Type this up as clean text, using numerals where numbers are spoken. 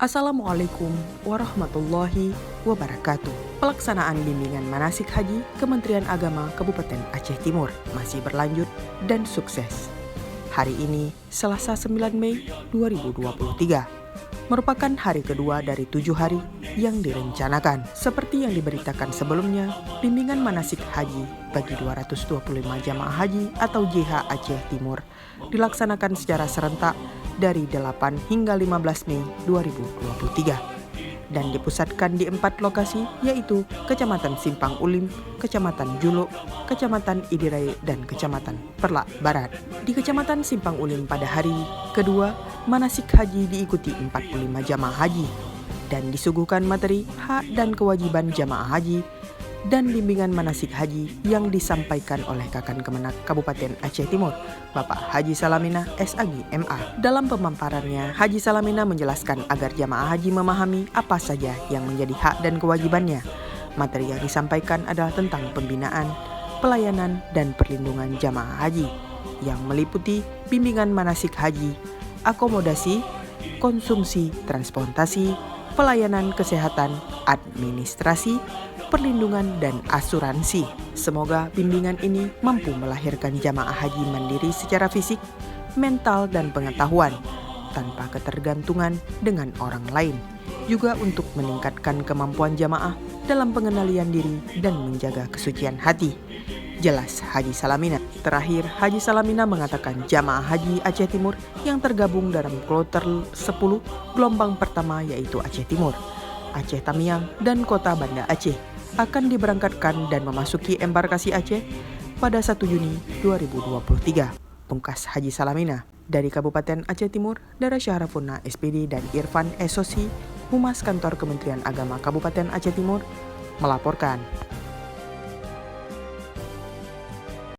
Assalamualaikum warahmatullahi wabarakatuh. Pelaksanaan bimbingan manasik haji Kementerian Agama Kabupaten Aceh Timur masih berlanjut dan sukses. Hari ini, Selasa 9 Mei 2023, merupakan hari kedua dari 7 hari yang direncanakan. Seperti yang diberitakan sebelumnya, bimbingan manasik haji bagi 225 jamaah haji atau JH Aceh Timur dilaksanakan secara serentak dari 8 hingga 15 Mei 2023 dan dipusatkan di 4 lokasi, yaitu Kecamatan Simpang Ulim, Kecamatan Juluk, Kecamatan Idirai, dan Kecamatan Perlak Barat. Di Kecamatan Simpang Ulim pada hari kedua, manasik haji diikuti 45 jamaah haji dan disuguhkan materi hak dan kewajiban jamaah haji dan bimbingan manasik haji yang disampaikan oleh Kakan Kemenak Kabupaten Aceh Timur, Bapak Haji Salamina SAG MA. Dalam pemaparannya, Haji Salamina menjelaskan agar jamaah haji memahami apa saja yang menjadi hak dan kewajibannya. Materi yang disampaikan adalah tentang pembinaan, pelayanan, dan perlindungan jamaah haji, yang meliputi bimbingan manasik haji, akomodasi, konsumsi, transportasi, pelayanan kesehatan, administrasi, perlindungan, dan asuransi. Semoga bimbingan ini mampu melahirkan jamaah haji mandiri secara fisik, mental, dan pengetahuan tanpa ketergantungan dengan orang lain. Juga untuk meningkatkan kemampuan jamaah dalam pengendalian diri dan menjaga kesucian hati. Jelas Haji Salamina. Terakhir, Haji Salamina mengatakan jamaah haji Aceh Timur yang tergabung dalam kloter 10 gelombang pertama, yaitu Aceh Timur, Aceh Tamiang, dan Kota Banda Aceh, akan diberangkatkan dan memasuki embarkasi Aceh pada 1 Juni 2023. Pungkas Haji Salamina. Dari Kabupaten Aceh Timur, Dara Syahrafuna SPD dan Irfan Esosi, Humas Kantor Kementerian Agama Kabupaten Aceh Timur, melaporkan.